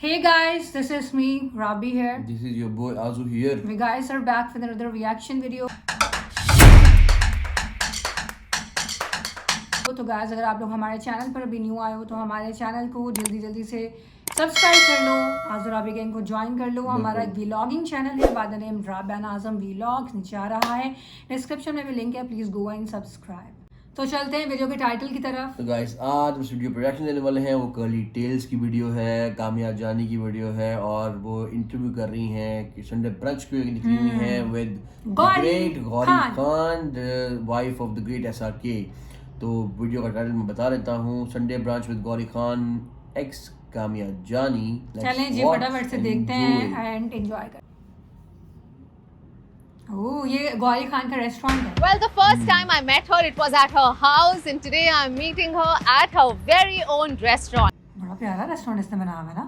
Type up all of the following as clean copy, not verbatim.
Hey guys, this is me, Rabi here. This is your boy Azu here. We guys are back with another reaction video. तो guys, अगर आप लोग हमारे channel पर अभी new आए हो तो हमारे चैनल को जल्दी से सब्सक्राइब कर लो, आजुराबी गैंग को ज्वाइन कर लो. हमारा एक व्लॉगिंग चैनल है by the name Rabiyan Azam vlogs, नीचे आ रहा है, डिस्क्रिप्शन में भी लिंक है, प्लीज गो एंड सब्सक्राइब. तो चलते हैं वीडियो के टाइटल की तरफ. तो गाइस आज उस वीडियो प्रोडक्शन देने वाले हैं, वो कर्ली टेल्स की वीडियो है, कामियाजानी की वीडियो है, और वो इंटरव्यू कर रही हैं कि संडे ब्रंच को निकली हुई हैं with great Gauri Khan, the wife of the great SRK. तो वीडियो का टाइटल मैं बता देता हूँ, Sunday brunch with Gauri Khan एक्स कामियाजानी. चलें जी फटाफट से देखते हैं एंड एंजॉय कर. Oh, ये गौरी खान का रेस्टोरेंट है. Well, the first time I met her, it was at her house, and today I'm meeting her at her very own restaurant. बड़ा प्यारा रेस्टोरेंट इसने बनाया है ना.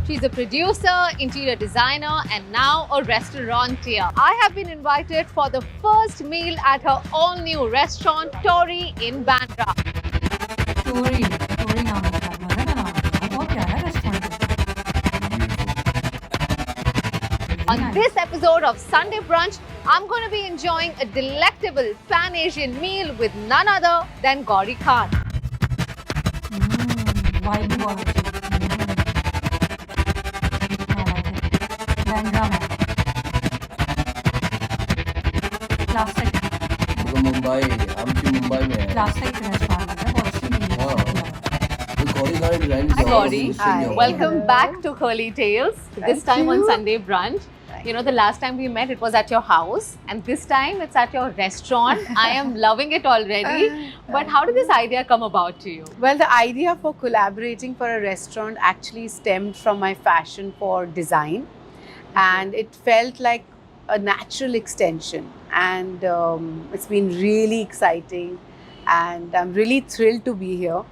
She's a producer, interior designer, and now a restaurateur. I have been invited for the first meal at her all-new restaurant, Tori in Bandra. Tori नाम है इसका, मजा का नाम है, बहुत प्यारा रेस्टोरेंट है. On this episode of Sunday Brunch, I'm going to be enjoying a delectable Pan-Asian meal with none other than Gauri Khan. Vibe भी बहुत अच्छी है. बैंड्रा में क्लासिक, तो मुंबई में है. क्लासिक रेस्टोरेंट है, बहुत अच्छी मील है. Gauri Khan design. Hi Gauri. Welcome back to Curlytales. This time on Sunday Brunch. You know, the last time we met, it was at your house, and this time it's at your restaurant. I am loving it already. But how did this idea come about to you? Well, the idea for collaborating for a restaurant actually stemmed from my passion for design, and it felt like a natural extension. And it's been really exciting, and I'm really thrilled to be here.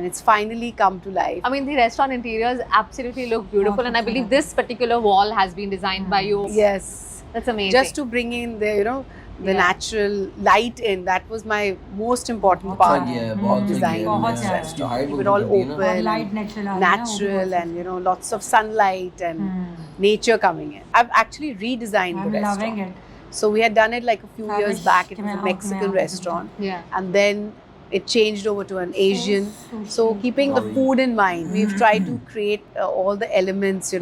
And it's finally come to life. I mean, the restaurant interiors absolutely look beautiful, and I believe this particular wall has been designed by you. Yes. That's amazing. Just to bring in the, the natural light in. That was my most important part of design. Keep it all open, light natural, and lots of sunlight and nature coming in. I've actually redesigned the restaurant. I'm loving it. So we had done it like a few years back. It was a Mexican restaurant. Yeah. And then it changed over to an Asian. So keeping the food in mind, we've tried to create all the elements,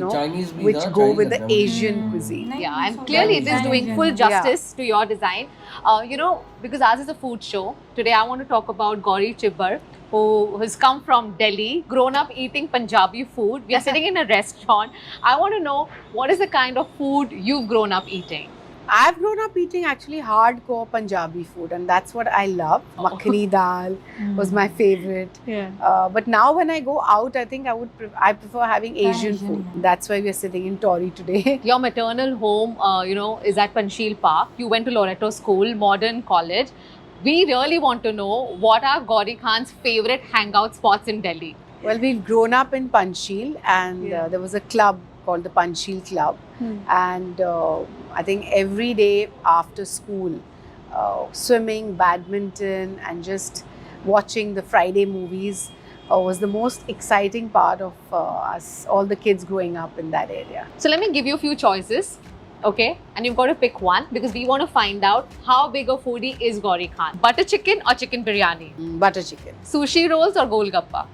which go with the Asian cuisine. Yeah, and clearly it is doing full justice to your design. Because ours is a food show, today I want to talk about Gauri Chibbar, who has come from Delhi, grown up eating Punjabi food. We are sitting in a restaurant. I want to know, what is the kind of food you've grown up eating? I've grown up eating actually hardcore Punjabi food, and that's what I love. Makhani dal was my favorite. Yeah. But now when I go out, I think I prefer having Asian food. That's why we're sitting in Tori today. Your maternal home, is at Panchsheel Park. You went to Loreto School, modern college. We really want to know, what are Gauri Khan's favorite hangout spots in Delhi? Well, we've grown up in Panchsheel, and there was a club called the Panchsheel Club. And I think every day after school, swimming, badminton, and just watching the Friday movies was the most exciting part of us, all the kids growing up in that area. So let me give you a few choices, okay? And you've got to pick one, because we want to find out how big a foodie is Gauri Khan. Butter chicken or chicken biryani? Butter chicken. Sushi rolls or golgappa?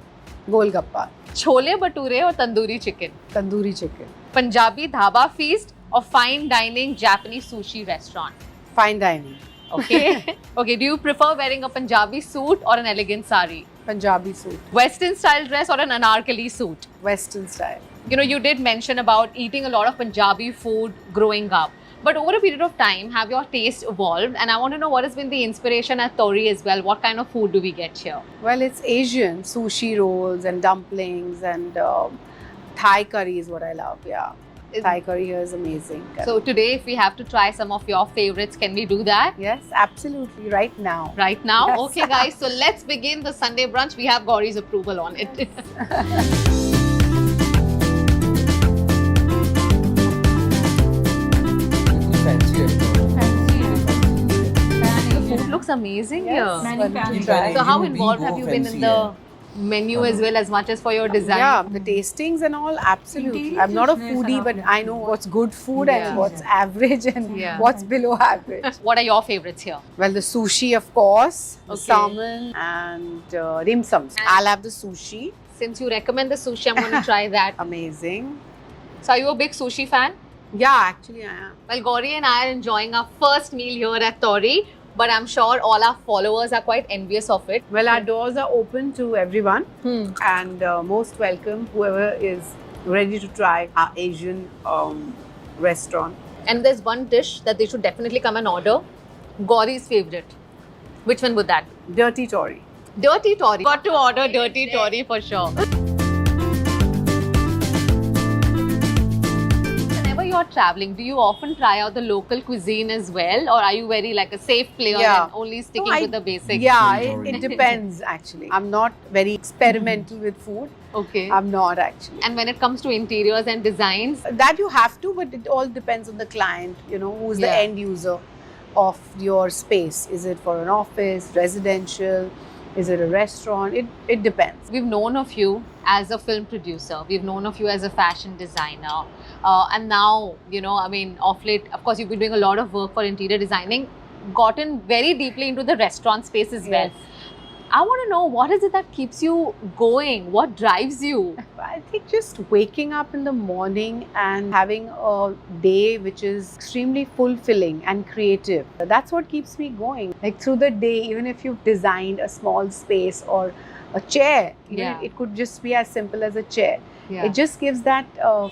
Golgappa. Chole bhature or tandoori chicken? Tandoori chicken. Punjabi dhaba feast or fine dining Japanese sushi restaurant? Fine dining. Okay. Okay, do you prefer wearing a Punjabi suit or an elegant sari? Punjabi suit. Western style dress or an anarkali suit? Western style. You did mention about eating a lot of Punjabi food growing up. But over a period of time, have your taste evolved? And I want to know, what has been the inspiration at Tori as well? What kind of food do we get here? Well, it's Asian. Sushi rolls and dumplings and Thai curry is what I love. Yeah. Thai curry here is amazing. So today, if we have to try some of your favorites, can we do that? Yes, absolutely. Right now. Right now? Yes. Okay, guys. So let's begin the Sunday brunch. We have Gauri's approval on it. The food looks amazing here. Many pans. So how involved have you been in the menu as well as much as for your design. Yeah, the tastings and all, absolutely. Interior I'm not a cuteness foodie, and but all. I know what's good food Yeah. and what's average and Yeah. what's below average. What are your favorites here? Well, the sushi, of course, the Okay. salmon and dim sums. I'll have the sushi. Since you recommend the sushi, I'm going to try that. Amazing. So are you a big sushi fan? Yeah, actually I am. Well, Gauri and I are enjoying our first meal here at Tori, but I'm sure all our followers are quite envious of it. Well, our doors are open to everyone and most welcome whoever is ready to try our Asian restaurant. And there's one dish that they should definitely come and order. Gauri's favorite. Which one would that be? Dirty Tori. Dirty Tori. Got to order Dirty Tori for sure. Whenever you're traveling, do you often try out the local cuisine as well? Or are you very like a safe player Yeah. and only sticking No, to the basics? Yeah, Sorry. it depends actually. I'm not very experimental with food. Okay. I'm not actually. And when it comes to interiors and designs, That you have to, but it all depends on the client, you know, who's the Yeah. end user of your space. Is it for an office, residential? Is it a restaurant? It depends. we've known of you as a film producer. We've known of you as a fashion designer. And now, you know, I mean, of late, of course, you've been doing a lot of work for interior designing, gotten very deeply into the restaurant space as well. Yes. I want to know, what is it that keeps you going? What drives you? I think just waking up in the morning and having a day which is extremely fulfilling and creative. That's what keeps me going. Like through the day, even if you've designed a small space or a chair, even Yeah. it could just be as simple as a chair. Yeah. It just gives that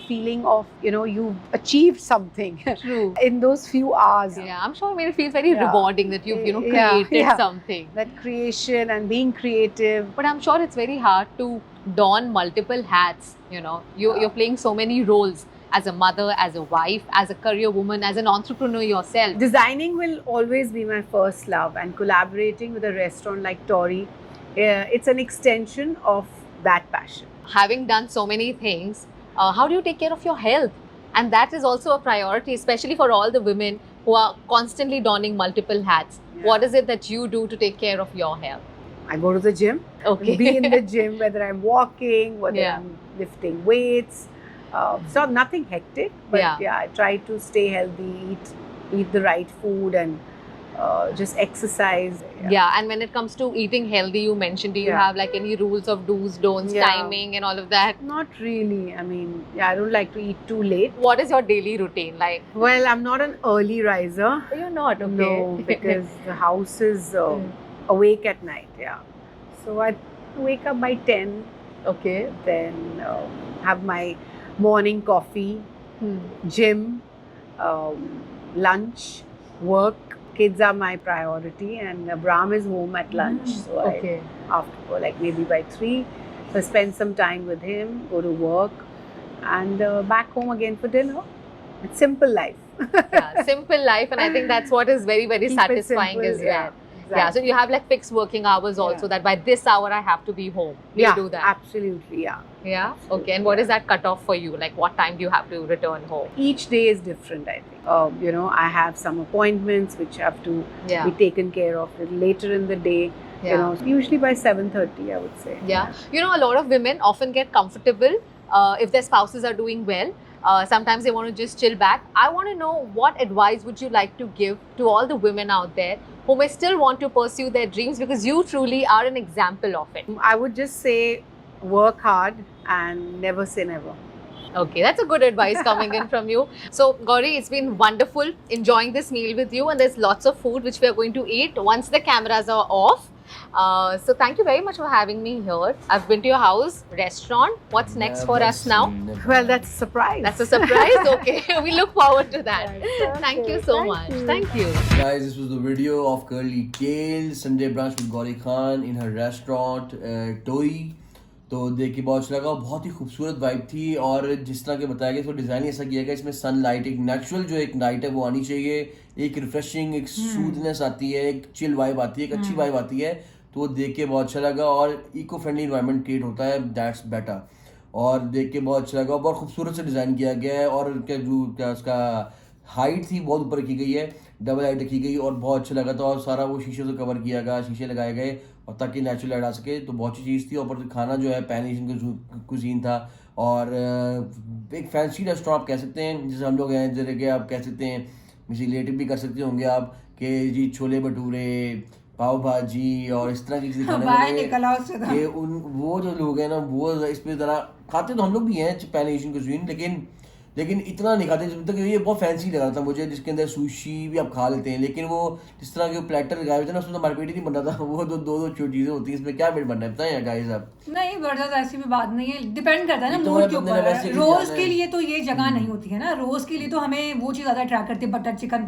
feeling of, you know, you've achieved something True. in those few hours. Yeah, I'm sure, I mean, it feels very Yeah. rewarding that you've, you know, Yeah, created yeah. something. That creation and being creative. But I'm sure it's very hard to don multiple hats, you know. You're playing so many roles as a mother, as a wife, as a career woman, as an entrepreneur yourself. Designing will always be my first love, and collaborating with a restaurant like Tori, it's an extension of that passion. Having done so many things, how do you take care of your health? And that is also a priority, especially for all the women who are constantly donning multiple hats. Yeah. What is it that you do to take care of your health? I go to the gym, Okay. be in the gym, whether I'm walking, whether Yeah. I'm lifting weights. So nothing hectic, but Yeah. yeah, I try to stay healthy, eat the right food, and just exercise. Yeah, and when it comes to eating healthy, you mentioned, do you Yeah. have like any rules of do's, don'ts, Yeah. timing and all of that? Not really. I mean, yeah, I don't like to eat too late. What is your daily routine like? Well, I'm not an early riser. Oh, you're not, okay. No, because the house is awake at night. Yeah, so I wake up by 10. Okay. Then have my morning coffee, gym, lunch, work. Kids are my priority, and Abraham is home at lunch. So Okay. I, after like maybe by 3, I spend some time with him, go to work, and back home again for dinner. It's simple life. Yeah, simple life, and I think that's what is very, very Keep it satisfying simple, as well. yeah, Yeah, so exactly. you have like fixed working hours also, Yeah. that by this hour I have to be home. Do Yeah, you do that? absolutely, yeah. Yeah. Okay. And what is that cutoff for you? Like, what time do you have to return home? Each day is different, I think. You know, I have some appointments which have to Yeah. be taken care of a little later in the day. You know, usually by 7:30, I would say. Yeah. You know, a lot of women often get comfortable if their spouses are doing well. Sometimes they want to just chill back. I want to know, what advice would you like to give to all the women out there who may still want to pursue their dreams, because you truly are an example of it. I would just say work hard and never say never. Okay, that's a good advice coming in from you. So, Gauri, it's been wonderful enjoying this meal with you, and there's lots of food which we are going to eat once the cameras are off. So, thank you very much for having me here. I've been to your house, restaurant. What's next for us now? Well, that's a surprise. That's a surprise. Okay, we look forward to that. Right, Thank you okay, so thank much. you. Thank you. Guys, this was the video of Curlytales Sunday brunch with Gaurikhan in her restaurant Toy. तो देख के बहुत अच्छा लगा, बहुत ही खूबसूरत vibe थी, और जिस तरह के बताया गया, इसको डिज़ाइन ऐसा किया गया, इसमें सनलाइट, एक नेचुरल जो एक नाइट है वो आनी चाहिए, एक रिफ्रेशिंग, एक सूदनेस आती है, एक चिल वाइब आती है, एक अच्छी वाइब आती है, तो वो देख के बहुत अच्छा लगा, और इको फ्रेंडली इन्वायरमेंट क्रिएट होता है, दैट्स बेटर, और देख के बहुत अच्छा लगा, बहुत खूबसूरत से डिज़ाइन किया गया है, और क्या उसका हाइट थी बहुत ऊपर की गई है, डबल हाइट रखी गई, और बहुत अच्छा लगा था, और सारा वो शीशे से कवर किया गया, शीशे लगाए गए, और ताकि नेचुरल लाइट आ सके, तो बहुत अच्छी चीज़ थी। ऊपर से खाना जो है पैन एशियन कुजीन था, और एक फैंसी रेस्टोरेंट आप कह सकते हैं, जैसे हम लोग हैं, जैसे कि आप कह सकते हैं, रिलेटिव भी कर सकते होंगे आप, कि जी छोले भटूरे, पाव भाजी और इस तरह की चीज़ें खाने बाहर वाले निकल आओ उससे तो। कि वो जो लोग हैं ना, वो इस पे ज़रा खाते तो हम लोग भी हैं पैन एशियन कुजीन, लेकिन इतना नहीं खाते जब तक। ये बहुत फैंसी लग रहा था मुझे, जिसके अंदर सुशी भी आप खा लेते हैं, लेकिन वो जिस तरह के प्लेटर लगाए हुए थे ना, उसमें तो हमारे पेट ही नहीं बन रहा था। वो दो छोटी चीज़ें होती हैं, इसमें क्या पेट बनना है बताएं गाइस आप। नहीं बर्गर ऐसी भी बात नहीं है, डिपेंड करता है ना ये तो मूड है, के बंदे ने ऊपर। वैसे ही रोज जाना के है। लिए तो ये जगह नहीं होती है ना, रोज के लिए तो हमें वो चीज़ ज़्यादा अट्रैक्ट करती है, बटर चिकन,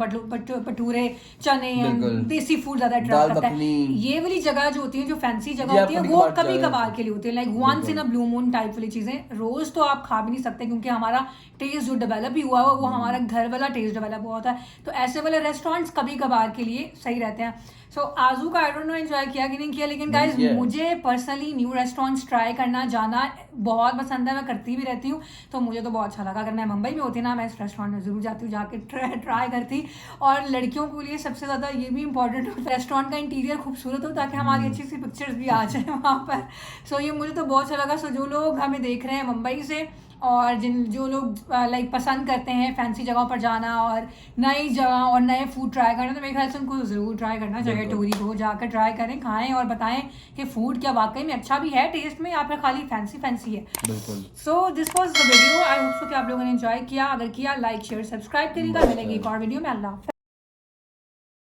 भटूरे, चने, बिल्कुल। देसी फूड ज़्यादा दाल अट्रैक्ट करता है। मखनी। ये वाली जगह जो होती है, जो फैंसी जी, जगह आप होती है, कभी वो कभार कभी जाएं। कभार के लिए होती है, like once in a blue moon type वाली चीज़ें। रोज तो आप खा भी नहीं सकते, क्योंकि हमारा टेस्ट जो डेवलप ही हुआ वो हमारा घर वाला टेस्ट डेवलप हुआ होता है। तो ऐसे वाले रेस्टोरेंट्स कभी कभार के लिए सही रहते हैं। सो आजू का आई डोंट नो एंजॉय किया कि नहीं किया, लेकिन गाइज मुझे पर्सनली न्यू रेस्टोरेंट्स ट्राई करना, जाना बहुत पसंद है, मैं करती भी रहती हूँ। तो मुझे तो बहुत अच्छा लगा। अगर मैं मुंबई में होती ना, मैं इस रेस्टोरेंट में ज़रूर जाती हूँ, जाके ट्राई करती। और लड़कियों के लिए सबसे ज़्यादा ये भी इंपॉर्टेंट होता है, रेस्टोरेंट का इंटीरियर खूबसूरत हो, ताकि हमारी अच्छी सी पिक्चर्स भी आ जाए वहाँ पर। सो ये मुझे तो बहुत अच्छा लगा। सो जो लोग हमें देख रहे हैं मुंबई से, और जो लोग लाइक पसंद करते हैं फैंसी जगहों पर जाना और नई जगह और नए फूड ट्राई करना, तो मेरे ख्याल से उनको ज़रूर ट्राई करना चाहिए। टूरी को जाकर ट्राई करें, खाएं और बताएं कि फूड क्या वाकई में अच्छा भी है टेस्ट में, या फिर खाली फैंसी है। So this was the video. I hope so कि आप लोगों ने एंजॉय किया। अगर किया, लाइक शेयर सब्सक्राइब करिएगा। मिलेंगे एक और वीडियो में। अल्लाह।